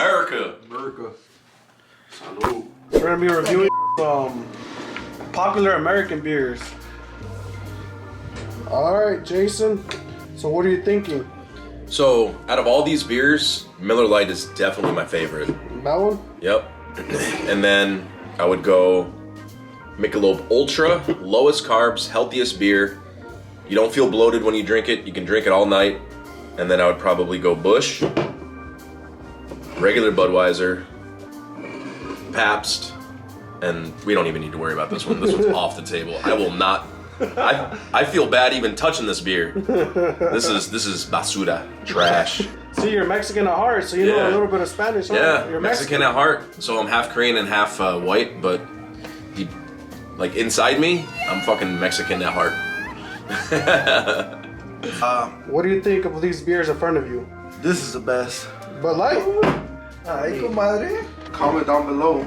America. America. Salud. We're gonna be reviewing popular American beers. All right, Jason. So what are you thinking? So, out of all these beers, Miller Lite is definitely my favorite. That one? Yep. And then I would go Michelob Ultra, lowest carbs, healthiest beer. You don't feel bloated when you drink it. You can drink it all night. And then I would probably go Busch, regular Budweiser, Pabst, and we don't even need to worry about this one. This one's off the table. I will not. I feel bad even touching this beer. This is basura, trash. See, you're Mexican at heart, so you know a little bit of Spanish. Huh? Yeah, You're Mexican at heart. So I'm half Korean and half white, but like inside me, I'm fucking Mexican at heart. What do you think of these beers in front of you? This is the best. Bud Light? Ay, comadre. Comment down below.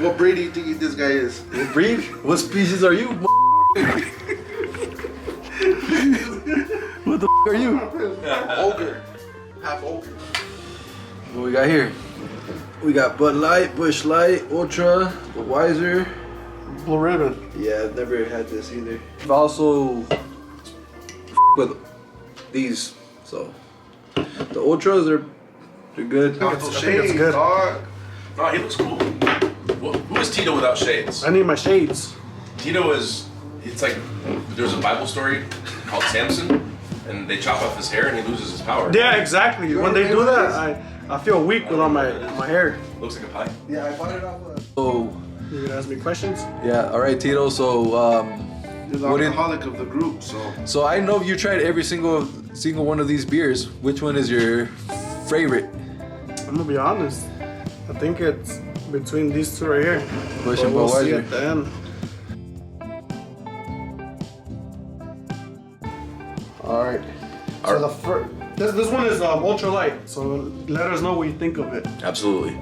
What breed do you think this guy is? What breed? What species are you? What the are you? Ogre. Half ogre. What we got here? We got Bud Light, Busch Light, Ultra, Budweiser. Blue Ribbon. Yeah, I've never had this either. I've also with these, so the Ultras they're good. Got I those think it's shades, good. dog. Oh, he looks cool. Who is Tito without shades? I need my shades. Tito is, it's like, there's a Bible story called Samson, and they chop off his hair and he loses his power. Yeah, exactly. When they do that, I feel weak without my hair. Looks like a pie. Yeah, I bought it off of. So You gonna ask me questions? yeah, all right, Tito. So You're the What did- alcoholic of the group, so. so I know you tried every single one of these beers. Which one is your favorite? I'm gonna be honest. I think it's between these two right here. Busch But and we'll see Budweiser. at the end. All right. So the first, this one is ultra light. So let us know what you think of it. Absolutely.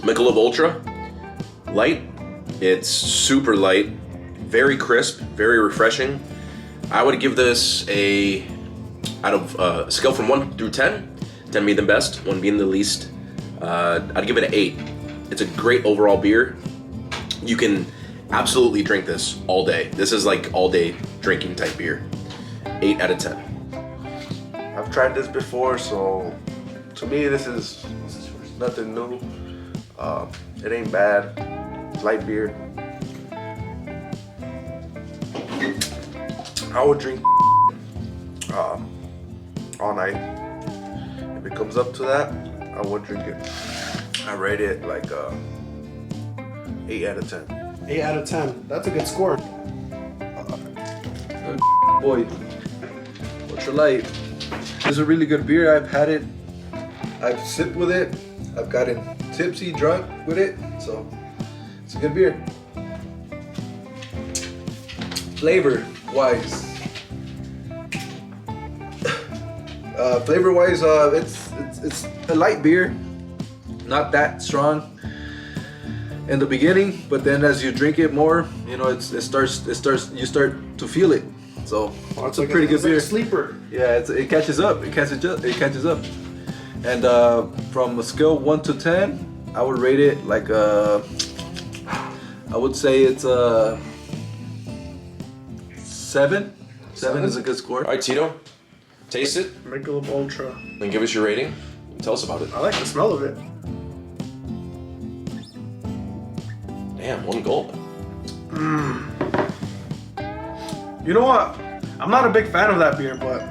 Michelob Ultra, light. It's super light, very crisp, very refreshing. I would give this out of a scale from 1 through 10, 10 being the best, 1 being the least. I'd give it an 8. It's a great overall beer. You can absolutely drink this all day. This is like all day drinking type beer. 8 out of 10. I've tried this before, so to me this is nothing new. It ain't bad. It's light beer. I would drink all night. If it comes up to that, I would drink it. I rate it like 8 out of 10. 8 out of 10. That's a good score. Boy, Ultra Light. This is a really good beer. I've had it. I've sipped with it. I've gotten tipsy, drunk with it. So it's a good beer. Flavor wise, it's a light beer, not that strong in the beginning, but then as you drink it more, you know, you start to feel it. So it's a pretty good beer. It's like a sleeper. Yeah, it catches up. It catches up. And from a scale 1 to 10, I would rate it like I would say it's a 7. 7 is a good score. All right, Tito, taste it Michelob Ultra. and give us your rating. Tell us about it. I like the smell of it. Damn, 1 gulp. You know what? I'm not a big fan of that beer, but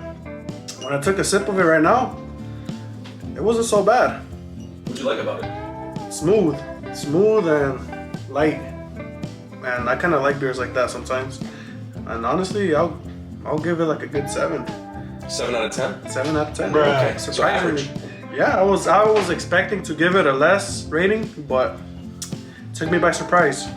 when I took a sip of it right now, it wasn't so bad. What'd you like about it? Smooth and light. And I kind of like beers like that sometimes. And honestly, I'll give it like a good 7. 7 out of 10? 7 out of 10. Okay, so Surprisingly. average. Yeah, I was expecting to give it a less rating, but it took me by surprise.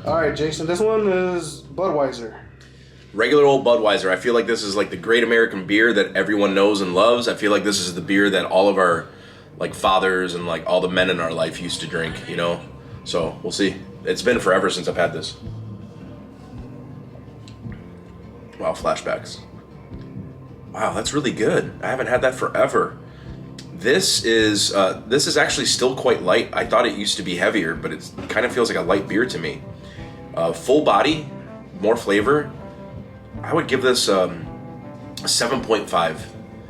All right, Jason, this one is Budweiser. Regular old Budweiser. I feel like this is like the great American beer that everyone knows and loves. I feel like this is the beer that all of our like fathers and like all the men in our life used to drink, you know? So we'll see. It's been forever since I've had this. Wow, flashbacks. Wow, that's really good. I haven't had that forever. This is actually still quite light. I thought it used to be heavier, but it kind of feels like a light beer to me. Full body, more flavor. I would give this a 7.5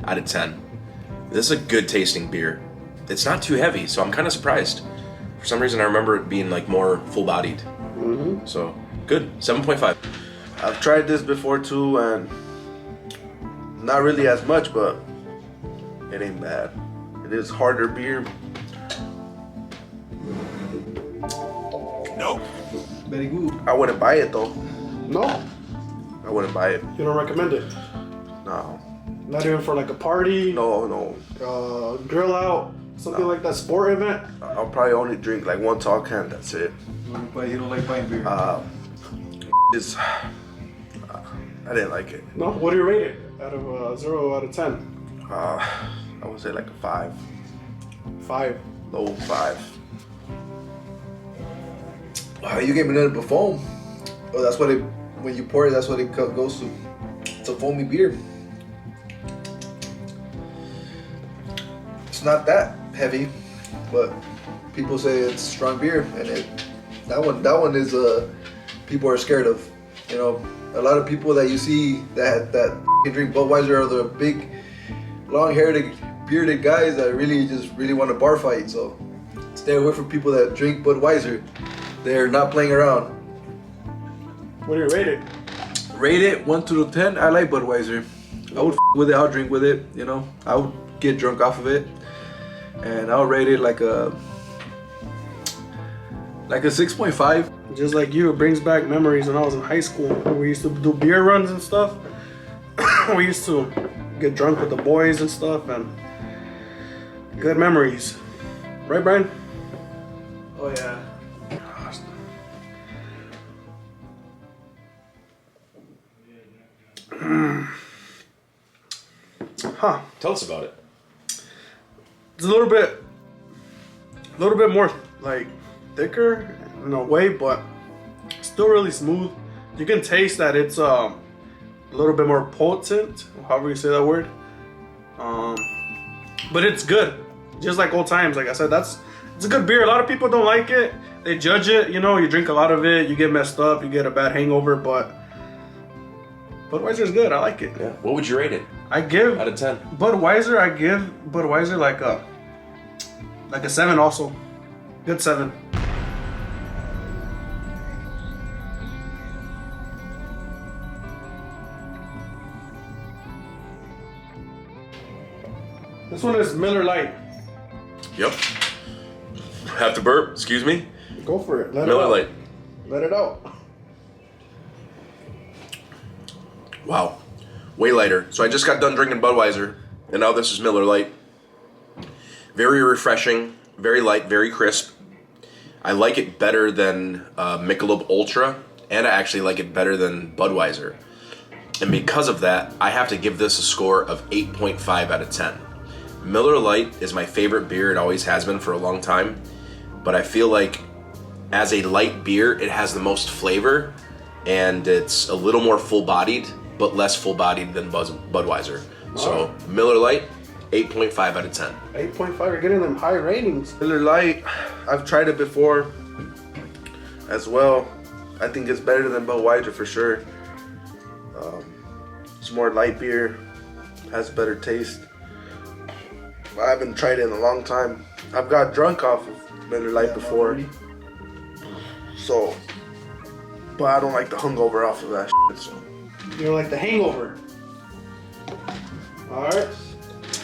out of 10. This is a good tasting beer. It's not too heavy, so I'm kind of surprised. For some reason, I remember it being like more full bodied. So good, 7.5. I've tried this before too, and not really as much, but it ain't bad. It is harder beer. No. Very good. I wouldn't buy it though. No, I wouldn't buy it. you don't recommend it. No. Not even for like a party, No. grill out, something like that, sport event. I'll probably only drink like one tall can. That's it. But you don't like buying beer. Is I didn't like it. No, what do you rate it out of 0 out of 10? I would say like a 5, 5. low 5. You gave me another foam. Oh, that's what it. When you pour it, that's what it goes to. It's a foamy beer. It's not that heavy, but people say it's strong beer, and that one is people are scared of. You know, a lot of people that you see that drink Budweiser are the big, long-haired, bearded guys that really want a bar fight. So stay away from people that drink Budweiser. They're not playing around. What do you rate it? Rate it 1 to 10. I like Budweiser. I would with it. I'll drink with it. You know, I would get drunk off of it, and I'll rate it like a 6.5. Just like you, it brings back memories when I was in high school. When we used to do beer runs and stuff. We used to get drunk with the boys and stuff, and good memories. Right, Brian? Oh yeah. Huh. Tell us about it. It's a little bit more like thicker in a way, but still really smooth. You can taste that it's a little bit more potent, however you say that word. But it's good, just like old times. Like I said, it's a good beer. A lot of people don't like it. They judge it. You know, you drink a lot of it, you get messed up, you get a bad hangover. But Budweiser's good. I like it. Yeah. What would you rate it I give out of 10? Budweiser. I give Budweiser like a 7 also. Good 7. This one is Miller Lite. Yep. Have to burp. Excuse me. Go for it. Let Miller it out. Lite. Let it out. Wow. Way lighter. So I just got done drinking Budweiser, and now this is Miller Lite. Very refreshing, very light, very crisp. I like it better than Michelob Ultra, and I actually like it better than Budweiser. And because of that, I have to give this a score of 8.5 out of 10. Miller Lite is my favorite beer. It always has been for a long time. But I feel like as a light beer, it has the most flavor, and it's a little more full-bodied, but less full-bodied than Budweiser. So Miller Lite, 8.5 out of 10. 8.5. You're getting them high ratings. Miller Lite, I've tried it before as well. I think it's better than Budweiser for sure. It's more light beer, has better taste. I haven't tried it in a long time. I've got drunk off of Miller Lite before, so, but I don't like the hungover off of that shit, so. You're like the hangover. Alright.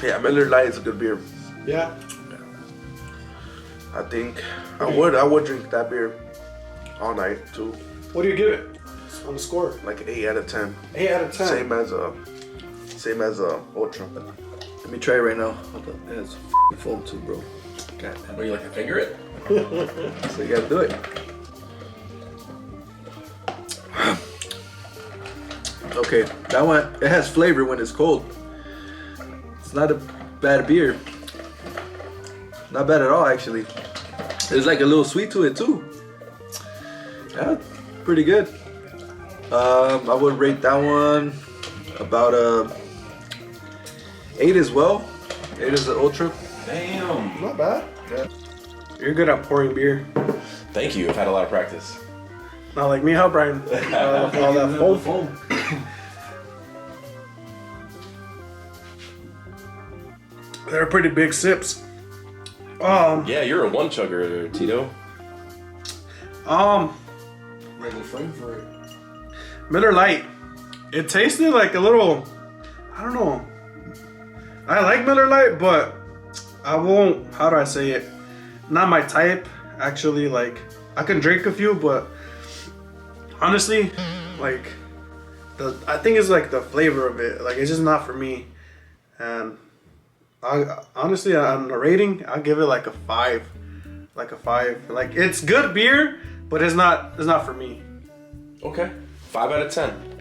Yeah, Miller Lite is a good beer. Yeah. I think I would drink that beer all night too. What do you give it on the score? Like an 8 out of 10. 8 out of 10. Same as Ultra. Let me try it right now. Hold up. It has foam too, bro. God damn. Would you like to finger it? So you gotta do it. Okay, that one, it has flavor when it's cold. It's not a bad beer. Not bad at all, actually. There's like a little sweet to it too. Yeah, pretty good. I would rate that one about a 8 as well. 8 is the Ultra. Damn. Not bad. Yeah. You're good at pouring beer. Thank you. I've had a lot of practice. Not like me, huh, Brian? All that foam. They're pretty big sips. Yeah, you're a one chugger, Tito. Ready frame for it. Miller Lite. It tasted like a little, I don't know. I like Miller Lite, but I won't, how do I say it? Not my type. Actually, like, I can drink a few, but honestly, like, I think it's like the flavor of it. Like, it's just not for me. And I honestly, on the rating, I'll give it like a 5. Like a 5. Like, it's good beer, but it's not for me. Okay. 5 out of 10.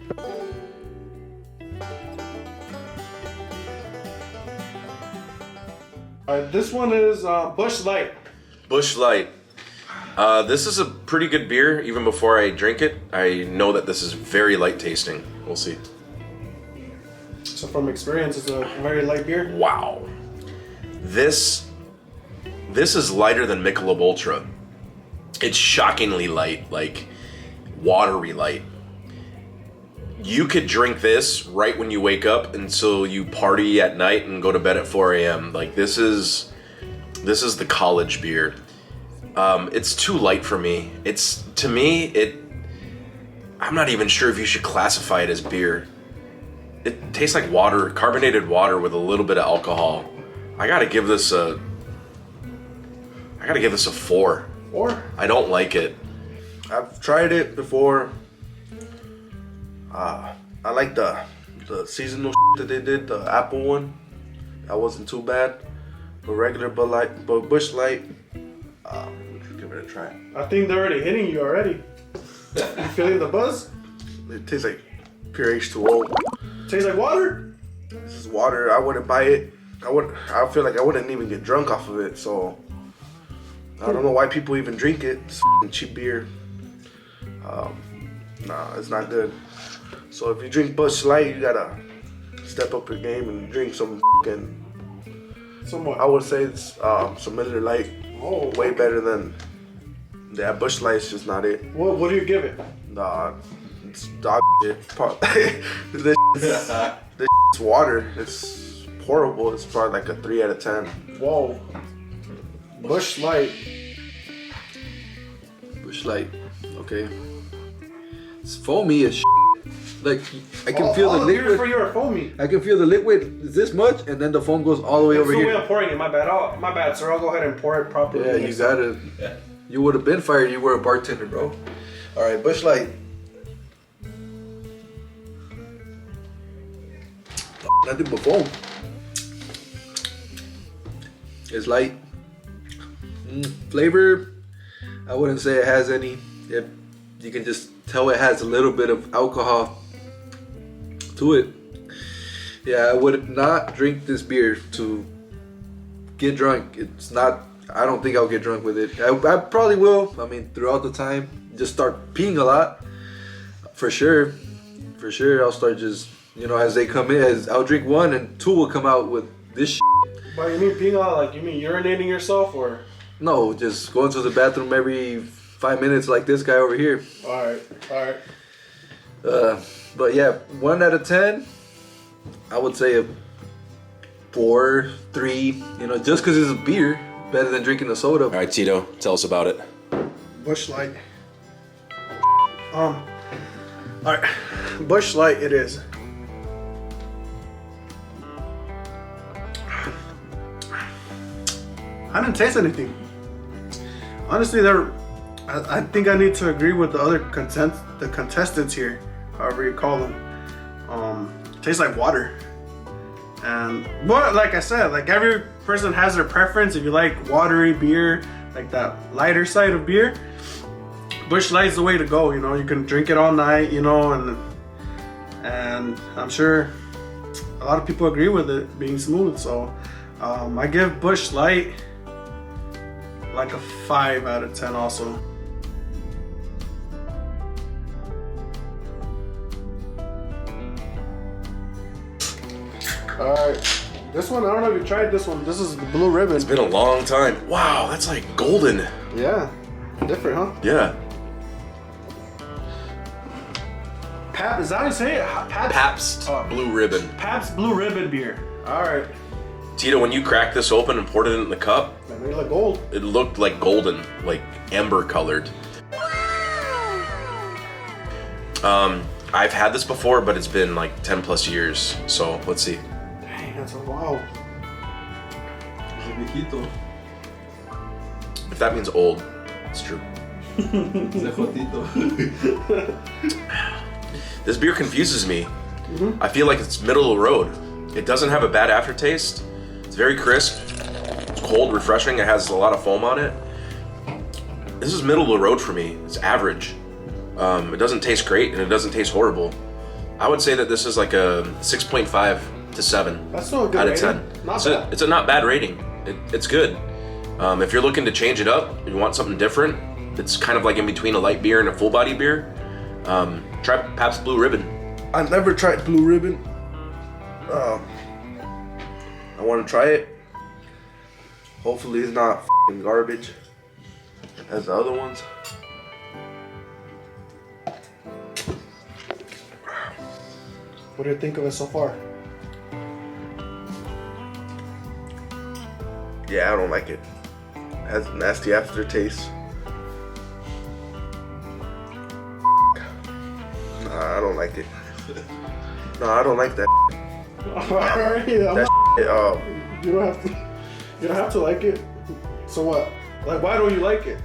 This one is Busch Light. Busch Light. This is a pretty good beer. Even before I drink it, I know that this is very light tasting. We'll see. So from experience, it's a very light beer. Wow. This is lighter than Michelob Ultra. It's shockingly light, like watery light. You could drink this right when you wake up until you party at night and go to bed at 4 a.m. Like this is the college beer. It's too light for me. I'm not even sure if you should classify it as beer. It tastes like water, carbonated water with a little bit of alcohol. I gotta give this a 4. Or I don't like it. I've tried it before. I like the seasonal that they did, the apple one. That wasn't too bad. But regular but Busch Light, give it a try. I think they're already hitting you already. You feeling the buzz? It tastes like pure H2O. Tastes like water? This is water. I wouldn't buy it. I feel like I wouldn't even get drunk off of it. So I don't know why people even drink it. It's cheap beer. Nah, it's not good. So if you drink Busch Light, you gotta step up your game and drink some Somewhat. I would say it's some Miller Lite. Oh, Way better than Busch Light's just not it. What do you give it? Nah, it's dog shit. This shit's water. It's horrible. It's probably like a 3 out of 10. Whoa. Busch Light. Busch Light. Okay. It's foamy as shit. Like I can feel the beers liquid. for you are foamy. I can feel the liquid is this much, and then the foam goes all the way It's over the way here. I'm pouring it. My bad. My bad, sir. I'll go ahead and pour it properly. Yeah, you gotta. You would have been fired. You were a bartender, bro. All right, Busch Light. Nothing but foam. It's light. Flavor, I wouldn't say it has any. If you can just tell it has a little bit of alcohol to it. Yeah, I would not drink this beer to get drunk. It's not. I don't think I'll get drunk with it. I probably will. I mean, throughout the time, just start peeing a lot. For sure. I'll start just, as they come in, I'll drink 1 and 2 will come out with this shit. But you mean peeing out, like you mean urinating yourself, or? No, just going to the bathroom every 5 minutes like this guy over here. All right. But yeah, 1 out of 10, I would say a 4, 3. Just because it's a beer, better than drinking a soda. All right, Tito, tell us about it. Busch Light. All right, Busch Light it is. I didn't taste anything. Honestly, I think I need to agree with the other contestants here, however you call them. Tastes like water. But like I said, like every person has their preference. If you like watery beer, like that lighter side of beer, Busch Light's the way to go. You can drink it all night, and I'm sure a lot of people agree with it being smooth. So I give Busch Light like a 5 out of 10 also. All right. This one, I don't know if you tried this one. This is the Blue Ribbon. It's been a long time. Wow, that's like golden. Yeah. Different, huh? Yeah. Pabst, is that how you say it? Pabst Blue Ribbon. Pabst Blue Ribbon beer. All right. Tito, when you cracked this open and poured it in the cup, That made it look gold. it looked like golden, like amber colored. I've had this before, but it's been like 10 plus years. So let's see. Dang, that's a wow. Es el viejito. If that means old, it's true. Es el jotito. This beer confuses me. I feel like it's middle of the road. It doesn't have a bad aftertaste. It's very crisp. It's cold, refreshing. It has a lot of foam on it. This is middle of the road for me. It's average. It doesn't taste great and it doesn't taste horrible. I would say that this is like a 6.5 to 7 That's still a good out of rating. 10. Not It's bad. it's a not bad rating. It's good. If you're looking to change it up, you want something different, it's kind of like in between a light beer and a full body beer. Try Pabst Blue Ribbon. I never tried Blue Ribbon. I want to try it. Hopefully it's not f***ing garbage as the other ones. What do you think of it so far? Yeah, I don't like it. It has a nasty aftertaste. Nah, I don't like it. No, I don't like that. Alright, That you don't have to. You don't have to like it. So what? Like, why don't you like it?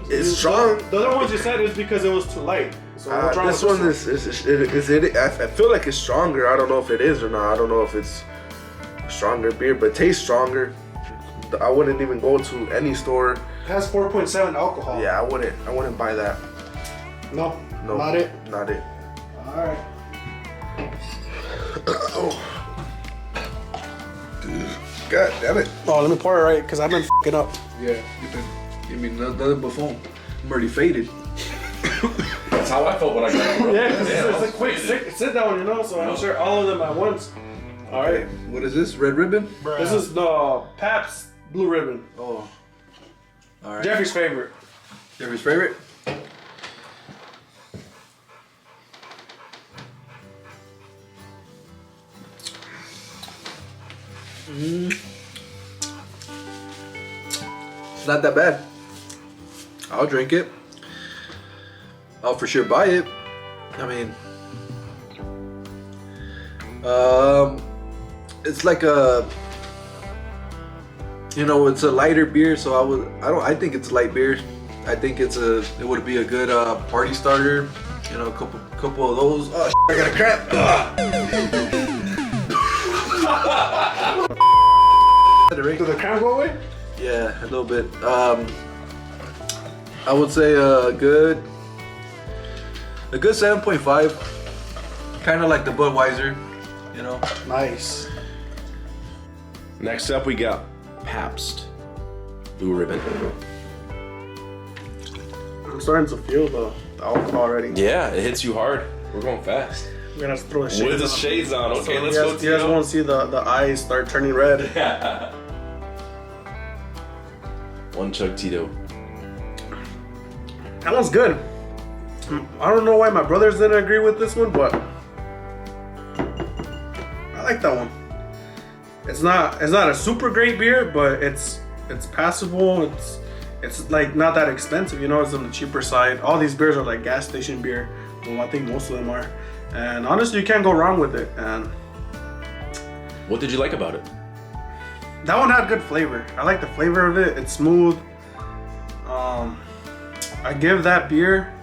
it's strong. The other ones you said is because it was too light. So what's wrong This with one is it? I feel like it's stronger. I don't know if it is or not. I don't know if it's a stronger beer, but it tastes stronger. I wouldn't even go to any store. It has 4.7 alcohol. Yeah, I wouldn't buy that. No. No, Not it. Not it. All right. God damn it. Oh, let me pour it right, because I've been fucking up. Yeah, you can give me nothing but foam. I'm already faded. That's how I felt when I got it. Yeah, because it's a quick sit down, you know, so I'm sure all of them at once. All right. What is this? Red ribbon? This is the Pabst Blue Ribbon. Oh. All right. Jeffrey's favorite. Jeffrey's favorite? It's not that bad. I'll drink it. I'll for sure buy it. I mean, it's like a, you know, it's a lighter beer. So I think it's light beer. I think it would be a good party starter. You know, a couple of those. Oh, I got a crap. Did the crown go away? Yeah, a little bit. I would say a good 7.5. Kind of like the Budweiser, you know. Nice. Next up, we got Pabst Blue Ribbon. I'm starting to feel the alcohol already. Yeah, it hits you hard. We're going fast. We're gonna have to throw the shades With the on. shades on. Okay, So let's you go. guys, you guys won't see the eyes start turning red. One chug Tito. That one's good. I don't know why my brothers didn't agree with this one, but I like that one. It's not a super great beer, but it's passable. It's like not that expensive, you know. It's on the cheaper side. All these beers are like gas station beer. Well, I think most of them are. And honestly, you can't go wrong with it. And What did you like about it? that one had good flavor. I like the flavor of it. It's smooth. I give that beer,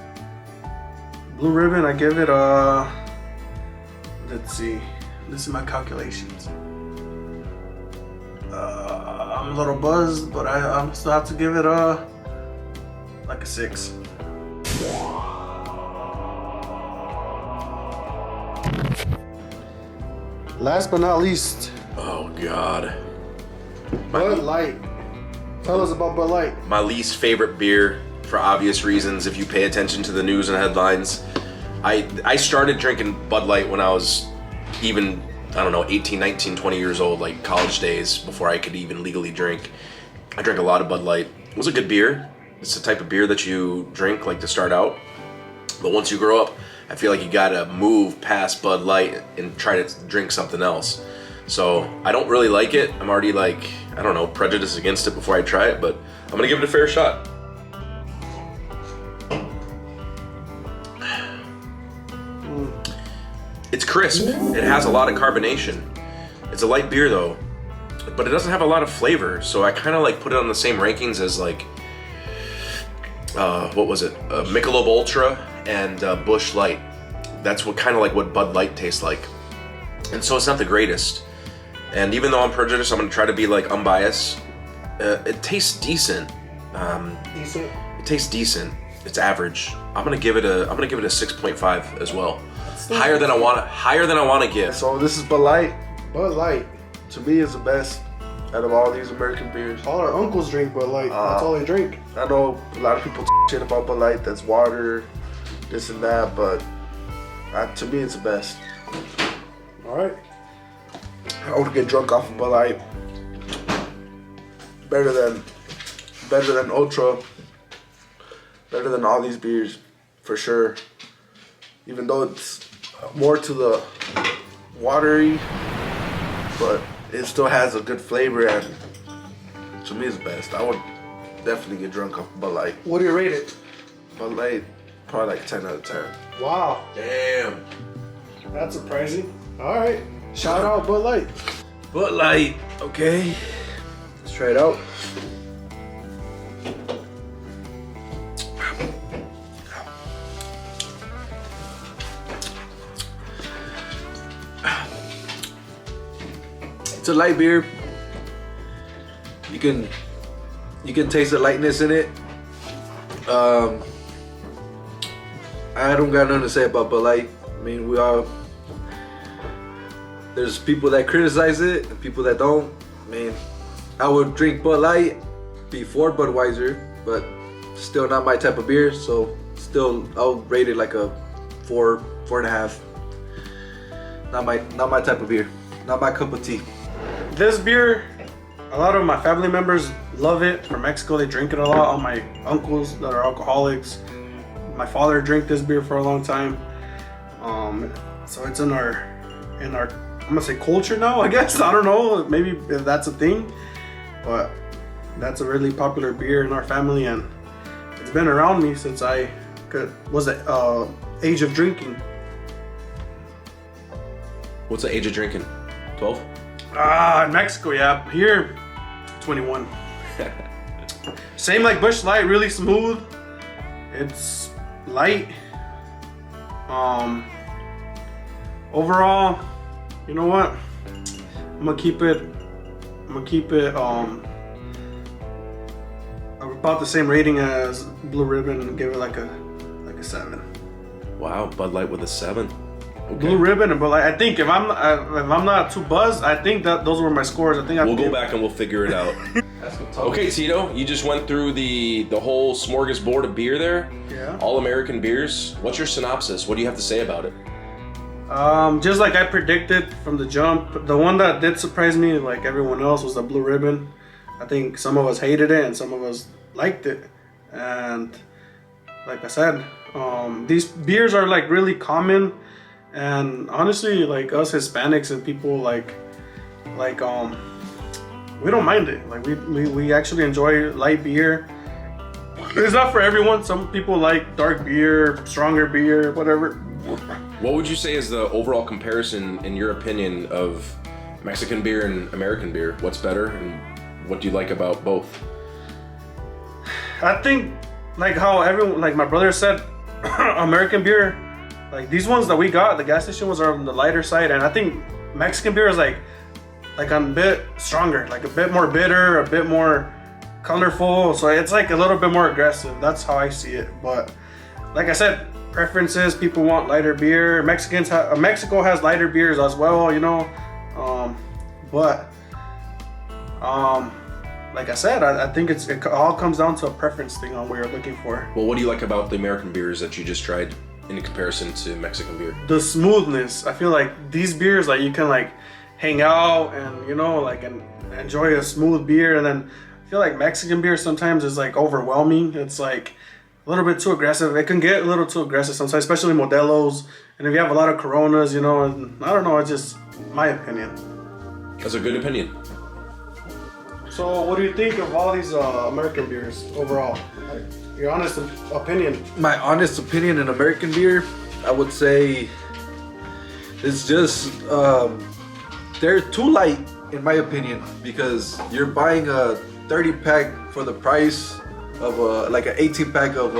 Blue Ribbon, I give it let's see. This is my calculations. I'm a little buzzed, but I still have to give it like a 6. Last but not least, Oh God. Bud Light. Tell us about Bud Light. My least favorite beer, for obvious reasons. If you pay attention to the news and headlines, I started drinking Bud Light when I was even I don't know, 18, 19, 20 years old, like college days, before I could even legally drink. I drank a lot of Bud Light. It was a good beer. It's the type of beer that you drink like to start out. But once you grow up, I feel like you gotta move past Bud Light and try to drink something else. So I don't really like it. I'm already like, I don't know, prejudiced against it before I try it, but I'm gonna give it a fair shot. It's crisp. It has a lot of carbonation. It's a light beer though, but it doesn't have a lot of flavor. So I kind of like put it on the same rankings as like, what was it? Michelob Ultra and Busch Light. That's what kind of like what Bud Light tastes like. And so it's not the greatest. And even though I'm prejudiced, I'm gonna try to be like unbiased. It tastes decent. Decent. It tastes decent. It's average. I'm gonna give it a 6.5 as well. Higher than I want to give. So this is Bud Light. Bud Light. To me, is the best out of all these American beers. All our uncles drink Bud Light. That's all they drink. I know a lot of people shit about Bud Light. That's water, this and that, but to me, it's the best. All right. I would get drunk off of Bud Light. Better than Ultra. Better than all these beers, for sure. Even though it's more to the watery, but it still has a good flavor, and to me it's the best. I would definitely get drunk off Bud Light. What do you rate it? Bud Light, probably like 10 out of 10. Wow. Damn. That's surprising. All right. Shout out Bud Light. Bud Light. Okay. Let's try it out. It's a light beer. You can taste the lightness in it. I don't got nothing to say about Bud Light. I mean, there's people that criticize it and people that don't. I mean, I would drink Bud Light before Budweiser, but still not my type of beer. So still, I'll rate it like a 4.5. Not my type of beer. Not my cup of tea. This beer, a lot of my family members love it. From Mexico, they drink it a lot. All my uncles that are alcoholics. My father drank this beer for a long time. So it's in our, I'm gonna say culture now, I guess. I don't know, maybe if that's a thing, but that's a really popular beer in our family, and it's been around me since I was the age of drinking. What's the age of drinking? 12? In Mexico, yeah. Here, 21. Same like Busch Light, really smooth. It's light. Overall, you know what? I'm gonna keep it about the same rating as Blue Ribbon and give it like a 7. Wow, Bud Light with a 7. Okay. Blue Ribbon and Bud Light. I think if I'm not too buzzed, I think that those were my scores. I think We'll go back and we'll figure it out. Okay, Tito, you just went through the whole smorgasbord of beer there. Yeah. All American beers. What's your synopsis? What do you have to say about it? Just like I predicted from the jump, the one that did surprise me, like everyone else, was the Blue Ribbon. I think some of us hated it and some of us liked it. And like I said, these beers are like really common. And honestly, like us Hispanics and people like we don't mind it. Like we actually enjoy light beer. It's not for everyone. Some people like dark beer, stronger beer, whatever. What would you say is the overall comparison, in your opinion, of Mexican beer and American beer? What's better, and what do you like about both? I think, like how everyone, like my brother said, American beer, like these ones that we got, the gas station ones are on the lighter side, and I think Mexican beer is like a bit stronger, like a bit more bitter, a bit more colorful, so it's like a little bit more aggressive. That's how I see it. But like I said, preferences, people want lighter beer. Mexico has lighter beers as well, you know. Like I said, I think it all comes down to a preference thing on what you're looking for. Well, what do you like about the American beers that you just tried? in comparison to Mexican beer. The smoothness. I feel like these beers, like you can like hang out and like and enjoy a smooth beer, and then I feel like Mexican beer sometimes is like overwhelming. It's like a little bit too aggressive. It can get a little too aggressive sometimes, especially Modelo's. And if you have a lot of Coronas, and I don't know, it's just my opinion. That's a good opinion. So what do you think of all these American beers overall? Like, your honest opinion. My honest opinion in American beer, I would say it's just they're too light in my opinion, because you're buying a 30 pack for the price of like an 18 pack of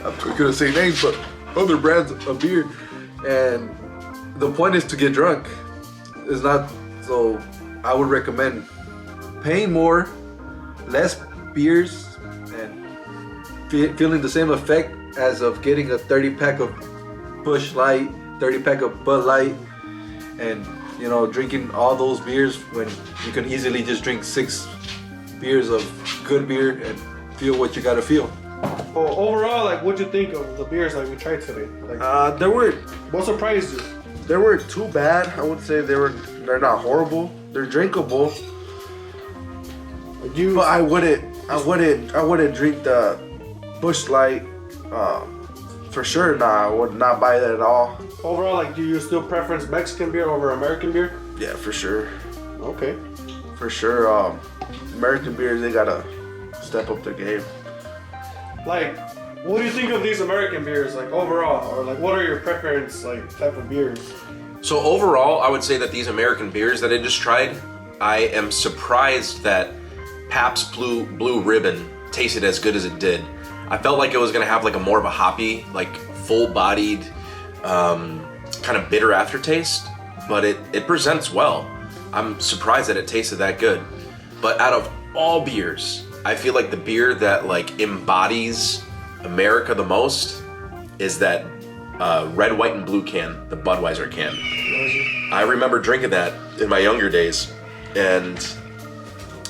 I'm gonna say names, but other brands of beer, and the point is to get drunk. It's not, so I would recommend paying more, less beers, and feeling the same effect as of getting a 30 pack of Busch Light, 30 pack of Bud Light, and drinking all those beers when you can easily just drink 6 beers of good beer and feel what you gotta feel. Well, overall, like, what'd you think of the beers that we tried today? Like, what surprised you? They weren't too bad. I would say they're not horrible. They're drinkable. But I wouldn't drink the Busch Light. For sure, nah, I would not buy that at all. Overall, like, do you still preference Mexican beer over American beer? Yeah, for sure. Okay. For sure. American beers, they gotta step up their game. Like, what do you think of these American beers, like, overall? Or, like, what are your preference, like, type of beers? So overall, I would say that these American beers that I just tried, I am surprised that Pabst Blue Ribbon tasted as good as it did. I felt like it was gonna have like a more of a hoppy, like full-bodied, kind of bitter aftertaste, but it presents well. I'm surprised that it tasted that good. But out of all beers, I feel like the beer that like embodies America the most is that red, white, and blue can, the Budweiser can. I remember drinking that in my younger days, and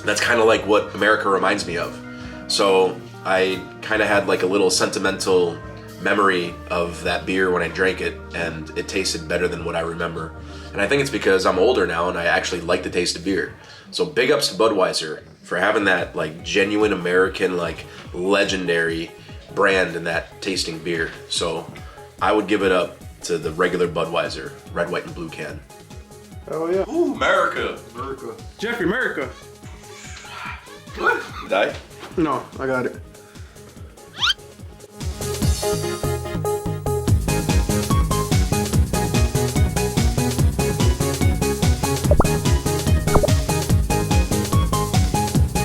that's kind of like what America reminds me of. So I kind of had like a little sentimental memory of that beer when I drank it, and it tasted better than what I remember. And I think it's because I'm older now and I actually like the taste of beer. So big ups to Budweiser for having that like genuine American, like legendary brand in that tasting beer. So I would give it up to the regular Budweiser, red, white, and blue can. Oh yeah. Ooh, America. Jeffrey, America. What? Die? No, I got it.